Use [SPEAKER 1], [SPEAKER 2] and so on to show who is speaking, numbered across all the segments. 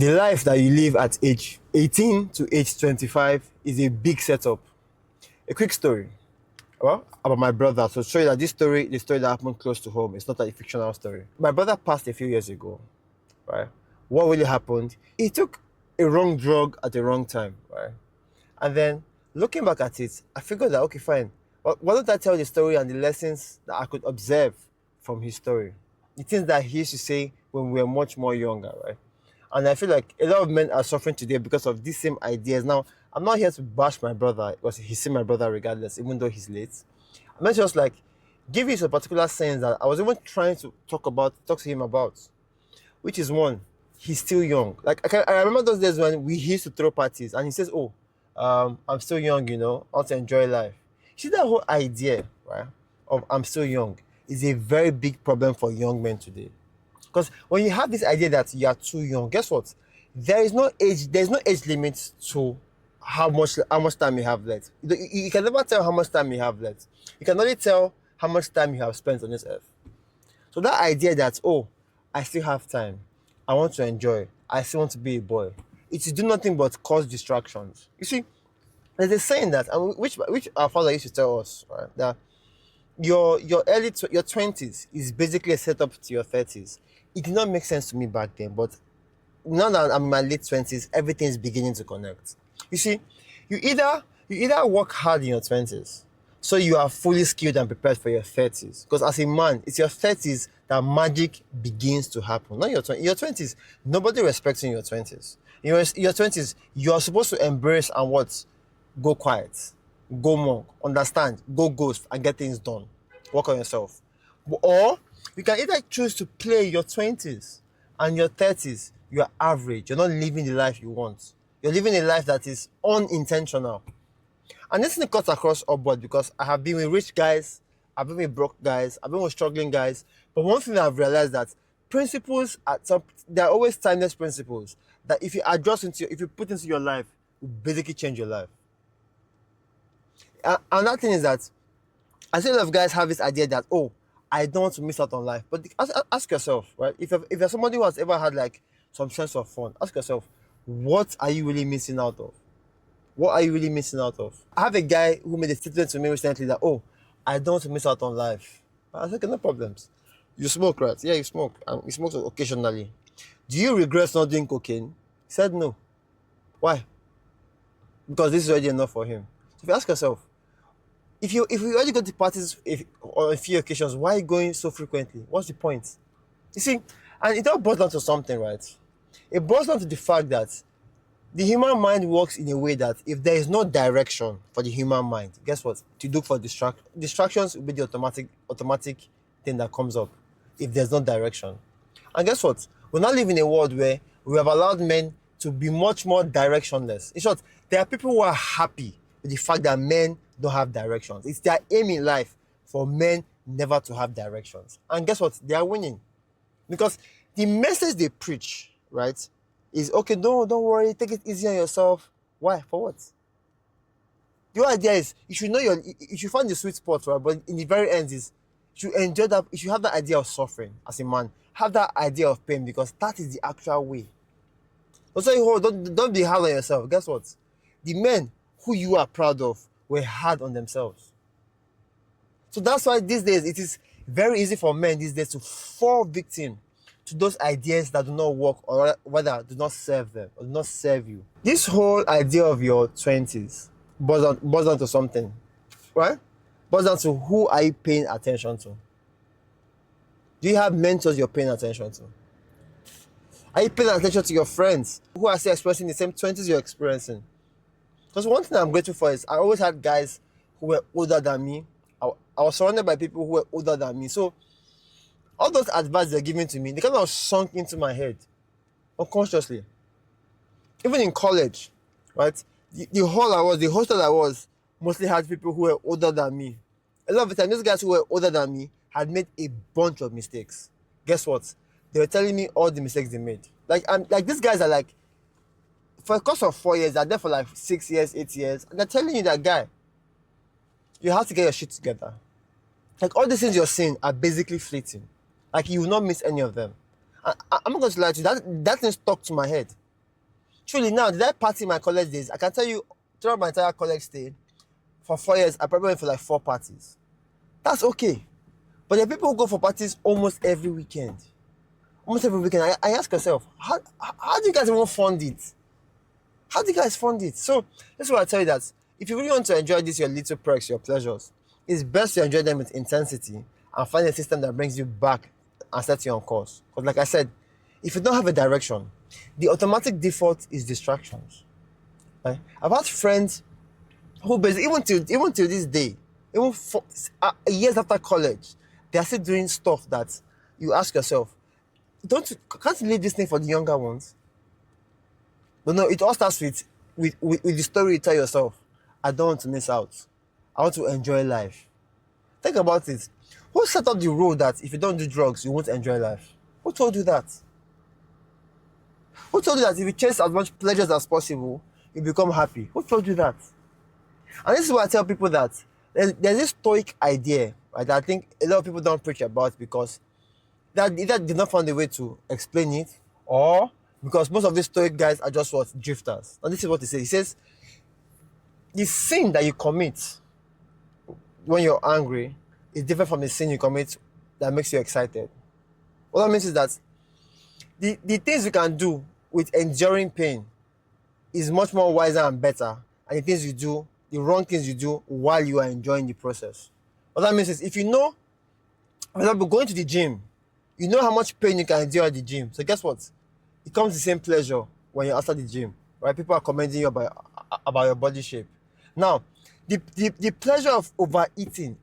[SPEAKER 1] The life that you live at age 18 to age 25 is a big setup. A quick story, well, about my brother. So, show you that this story, the story that happened close to home, it's not a fictional story. My brother passed a few years ago, right? What really happened? He took a wrong drug at the wrong time, right? And then looking back at it, I figured that, okay, fine. Well, why don't I tell the story and the lessons that I could observe from his story? The things that he used to say when we were much more younger, right? And I feel like a lot of men are suffering today because of these same ideas. Now, I'm not here to bash my brother because he's still my brother regardless, even though he's late. I'm just like give you a particular sense that I was even trying to talk to him about, which is one, he's still young. Like I remember those days when we used to throw parties, and he says, "Oh, I'm still young, I want to enjoy life." See that whole idea, right? Of I'm still young is a very big problem for young men today. Because when you have this idea that you are too young, guess what? There's no age limit to how much time you have left. You can never tell how much time you have left. You can only tell how much time you have spent on this earth. So that idea that, oh, I still have time, I want to enjoy, I still want to be a boy, it will do nothing but cause distractions. You see, there's a saying that, which our father used to tell us, right, that your your 20s is basically a setup to your 30s. It did not make sense to me back then, but now that I'm in my late 20s, everything is beginning to connect. You see, you either work hard in your 20s, so you are fully skilled and prepared for your 30s. Because as a man, it's your 30s that magic begins to happen. Not your 20s. Your 20s, nobody respects you in your 20s. In your 20s, you are supposed to embrace and what? Go quiet, go monk, understand, go ghost, and get things done. Work on yourself. Or you can either choose to play your 20s and your 30s, you are average. You're not living the life you want. You're living a life that is unintentional. And this thing cuts across all board because I have been with rich guys, I've been with broke guys, I've been with struggling guys. But one thing that I've realized that principles there are always timeless principles that if you put into your life, will basically change your life. Another thing is that I see a lot of guys have this idea that, oh, I don't want to miss out on life. But ask yourself, right? If you're somebody who has ever had like some sense of fun, ask yourself, what are you really missing out of? What are you really missing out of? I have a guy who made a statement to me recently that, oh, I don't want to miss out on life. I said, okay, no problems. You smoke, right? Yeah, you smoke. And you smoke occasionally. Do you regret not doing cocaine? He said no. Why? Because this is already enough for him. So if you ask yourself, if you already go to parties on a few occasions, why are you going so frequently? What's the point? You see, and it all boils down to something, right? It boils down to the fact that the human mind works in a way that if there is no direction for the human mind, guess what? To look for distractions will be the automatic thing that comes up if there's no direction. And guess what? We're not living in a world where we have allowed men to be much more directionless. In short, there are people who are happy with the fact that men don't have directions. It's their aim in life for men never to have directions. And guess what? They are winning. Because the message they preach, right, is, okay, don't worry, take it easy on yourself. Why? For what? The whole idea is you should find the sweet spot, right? But in the very end is you should enjoy that, you should have that idea of suffering as a man. Have that idea of pain because that is the actual way. Don't be hard on yourself. Guess what? The men who you are proud of were hard on themselves. So that's why these days it is very easy for men these days to fall victim to those ideas that do not work or rather do not serve them or do not serve you. This whole idea of your 20s boils down to something, right? Boils down to who are you paying attention to? Do you have mentors you're paying attention to? Are you paying attention to your friends who are still experiencing the same 20s you're experiencing? Because one thing I'm grateful for is I always had guys who were older than me. I was surrounded by people who were older than me. So all those advice they're giving to me, they kind of sunk into my head unconsciously. Even in college, right? The hostel I was mostly had people who were older than me. A lot of the time, those guys who were older than me had made a bunch of mistakes. Guess what? They were telling me all the mistakes they made. Like these guys are like, for a course of 4 years, they're there for like 6 years, 8 years, and they're telling you that, guy, you have to get your shit together. Like all these things you're saying are basically fleeting. Like you will not miss any of them. I'm not going to lie to you, that thing stuck to my head. Truly, now, did I party my college days? I can tell you, throughout my entire college stay, for 4 years, I probably went for like 4 parties. That's okay. But there are people who go for parties almost every weekend. Almost every weekend. I ask yourself, how do you guys even fund it? How do you guys fund it? So, that's why I tell you that if you really want to enjoy this, your little perks, your pleasures, it's best to enjoy them with intensity and find a system that brings you back and sets you on course. Because like I said, if you don't have a direction, the automatic default is distractions. Right? I've had friends who basically, even till this day, even years after college, they are still doing stuff that you ask yourself, can't you leave this thing for the younger ones? But no, it all starts with the story you tell yourself. I don't want to miss out. I want to enjoy life. Think about it. Who set up the rule that if you don't do drugs, you won't enjoy life? Who told you that? Who told you that if you chase as much pleasures as possible, you become happy? Who told you that? And this is why I tell people that there's this stoic idea, right, that I think a lot of people don't preach about because that either did not find a way to explain it, or because most of these stoic guys are just what? Drifters. And this is what he says. He says, the sin that you commit when you're angry is different from the sin you commit that makes you excited. What that means is that the things you can do with enduring pain is much more wiser and better than the things you do, the wrong things you do while you are enjoying the process. What that means is if you know, for example, going to the gym, you know how much pain you can endure at the gym. So guess what? It comes the same pleasure when you're outside the gym, right? People are commenting you about your body shape. Now, the pleasure of overeating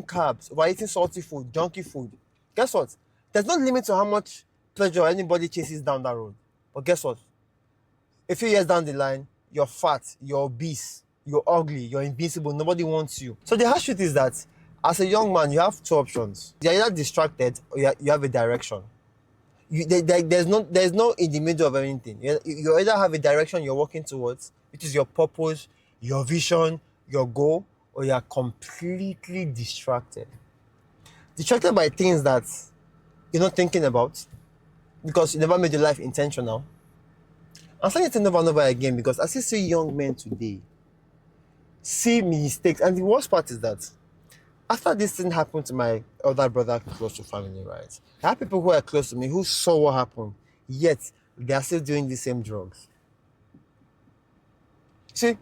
[SPEAKER 1] carbs, overeating salty food, junky food, guess what? There's no limit to how much pleasure anybody chases down that road. But guess what? A few years down the line, you're fat, you're obese, you're ugly, you're invincible, nobody wants you. So the harsh truth is that as a young man, you have two options. You're either distracted or you have a direction. There's no in the middle of anything. You either have a direction you're working towards, which is your purpose, your vision, your goal, or you're completely distracted. Distracted by things that you're not thinking about because you never made your life intentional. I'm saying it over and over again because I still see young men today see mistakes. And the worst part is that after this thing happened to my other brother close to family, right? I have people who are close to me who saw what happened, yet they are still doing the same drugs. See,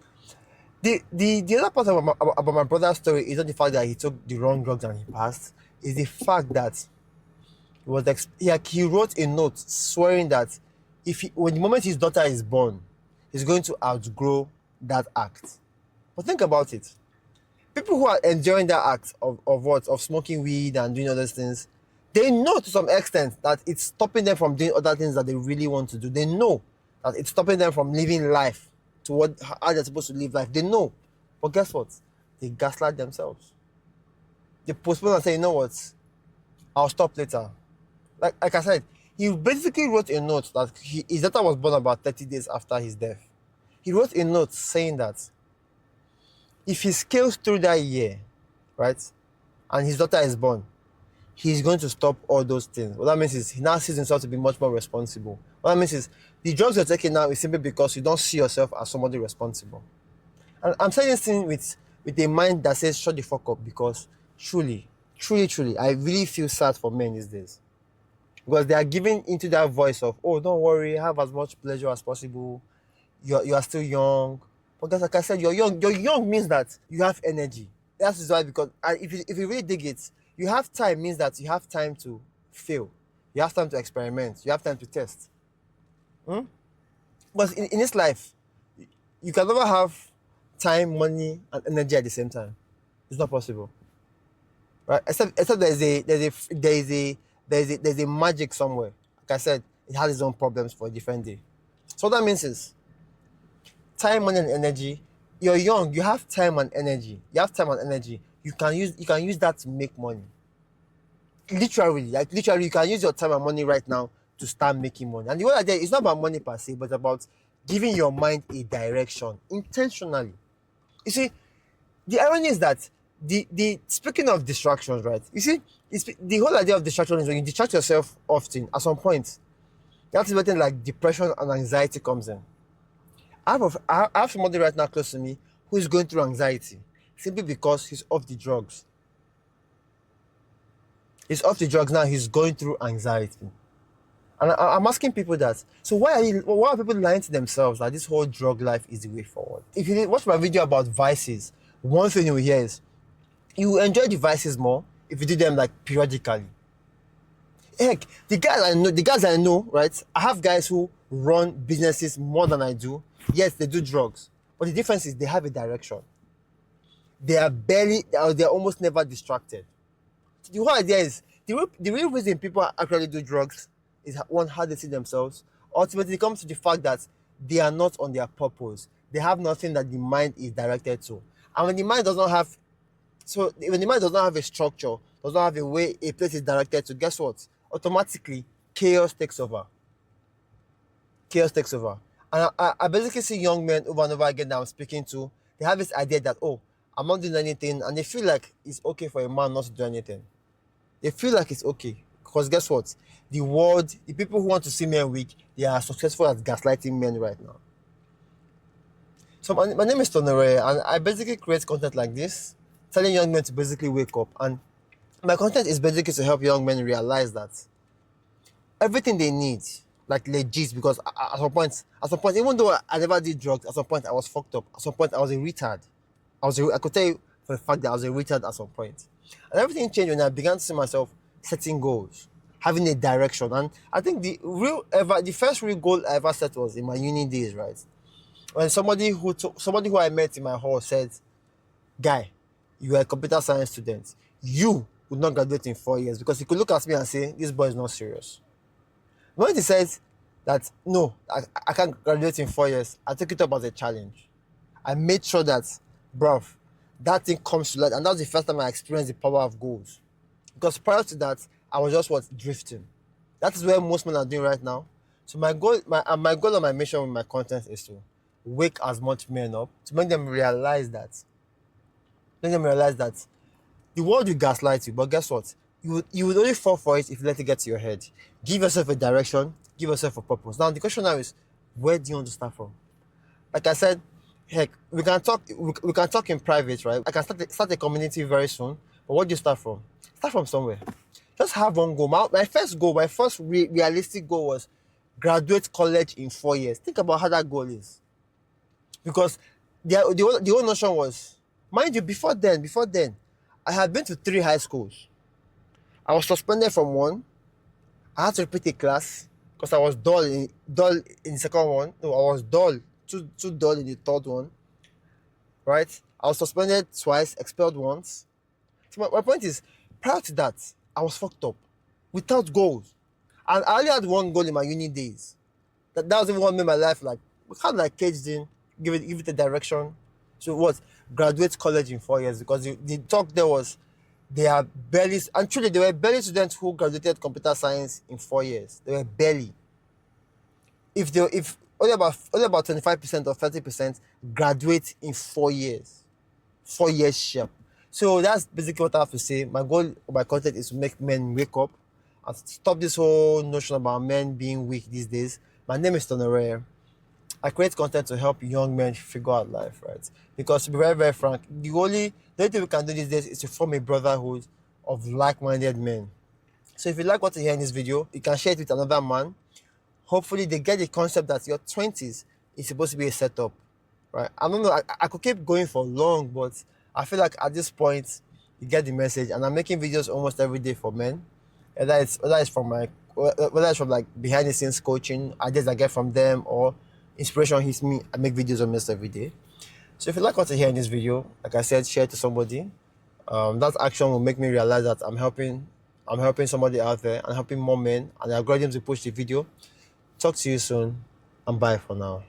[SPEAKER 1] the other part about my brother's story is not the fact that he took the wrong drugs and he passed. It's the fact that he wrote a note swearing that when the moment his daughter is born, he's going to outgrow that act. But think about it. People who are enjoying that act of smoking weed and doing other things, they know to some extent that it's stopping them from doing other things that they really want to do. They know that it's stopping them from living life to how they're supposed to live life. They know. But guess what? They gaslight themselves. They postpone and say, you know what? I'll stop later. Like I said, he basically wrote a note that his daughter was born about 30 days after his death. He wrote a note saying that if he scales through that year, right, and his daughter is born, he's going to stop all those things. What that means is he now sees himself to be much more responsible. What that means is the drugs you're taking now is simply because you don't see yourself as somebody responsible. And I'm saying this thing with a mind that says shut the fuck up, because truly, I really feel sad for men these days. Because they are giving into that voice of, oh, don't worry, have as much pleasure as possible. You are still young. Because like I said, you're young. You're young means that you have energy. That's why, because if you really dig it, you have time means that you have time to fail. You have time to experiment. You have time to test. But in this life, you can never have time, money, and energy at the same time. It's not possible, right? Except there's a magic somewhere. Like I said, it has its own problems for a different day. So what that means is time, money, and energy. You're young. You have time and energy. You can use that to make money. Literally, you can use your time and money right now to start making money. And the whole idea is not about money per se, but about giving your mind a direction intentionally. You see, the irony is that the speaking of distractions, right? You see, the whole idea of distraction is when you distract yourself often, at some point, that's where things like depression and anxiety comes in. I have somebody right now close to me who is going through anxiety simply because he's off the drugs. He's off the drugs now. He's going through anxiety. And I'm asking people that. So why are people lying to themselves that this whole drug life is the way forward? If you watch my video about vices, one thing you will hear is you will enjoy the vices more if you do them like periodically. Heck, the guys I know, right? I have guys who run businesses more than I do. Yes, they do drugs, but the difference is they have a direction. They are they're almost never distracted. So the whole idea is the real reason people actually do drugs is one, how they see themselves. Ultimately, it comes to the fact that they are not on their purpose. They have nothing that the mind is directed to. And when the mind does not have a structure, does not have a way a place is directed to, guess what? Automatically, chaos takes over. Chaos takes over. And I basically see young men over and over again that I'm speaking to, they have this idea that, oh, I'm not doing anything, and they feel like it's okay for a man not to do anything. They feel like it's okay. Because guess what? The world, the people who want to see men weak, they are successful at gaslighting men right now. So my name is Tonore, and I basically create content like this, telling young men to basically wake up. And my content is basically to help young men realize that everything they need, like legit, because at some point, even though I never did drugs, at some point I was fucked up. At some point I was a retard. I could tell you for the fact that I was a retard at some point. And everything changed when I began to see myself setting goals, having a direction. And I think the first real goal I ever set was in my uni days, right? When somebody who I met in my hall said, "Guy, you are a computer science student. You would not graduate in 4 years," because he could look at me and say, "This boy is not serious." When he said that, no, I can't graduate in 4 years, I took it up as a challenge. I made sure that, bruv, that thing comes to light. And that was the first time I experienced the power of goals. Because prior to that, I was just drifting. That is where most men are doing right now. So my goal and my mission with my content is to wake as much men up, to make them realize that the world will gaslight you, but guess what? You would only fall for it if you let it get to your head. Give yourself a direction, give yourself a purpose. Now the question now is, where do you want to start from? Like I said, heck, we can talk in private, right? I can start a community very soon. But what do you start from? Start from somewhere. Just have one goal. My first realistic goal was graduate college in 4 years. Think about how that goal is. Because the whole notion was, mind you, before then, I had been to 3 high schools. I was suspended from one. I had to repeat a class because I was dull in the second one. No, I was dull, too dull in the third one. Right? I was suspended twice, expelled once. So my point is, prior to that, I was fucked up without goals. And I only had one goal in my uni days. That was even what made my life kind of caged in, give it a direction. So what? Graduate college in 4 years, because the talk there was they are barely, and truly there were barely students who graduated computer science in 4 years. They were barely. If only about 25% or 30% graduate in 4 years. 4 years sharp. So that's basically what I have to say. My goal of my content is to make men wake up and stop this whole notion about men being weak these days. My name is Tonore. I create content to help young men figure out life, right? Because to be very, very frank, the only thing we can do these days is to form a brotherhood of like-minded men. So if you like what you hear in this video, you can share it with another man. Hopefully they get the concept that your 20s is supposed to be a setup, right? I don't know, I could keep going for long, but I feel like at this point, you get the message. And I'm making videos almost every day for men. Whether it's from like behind the scenes coaching, ideas I get from them, or inspiration hits me, I make videos almost every day. So if you like what you hear in this video, like I said, share it to somebody. That action will make me realize that I'm helping somebody out there and helping more men, and the algorithms will push the video. Talk to you soon, and bye for now.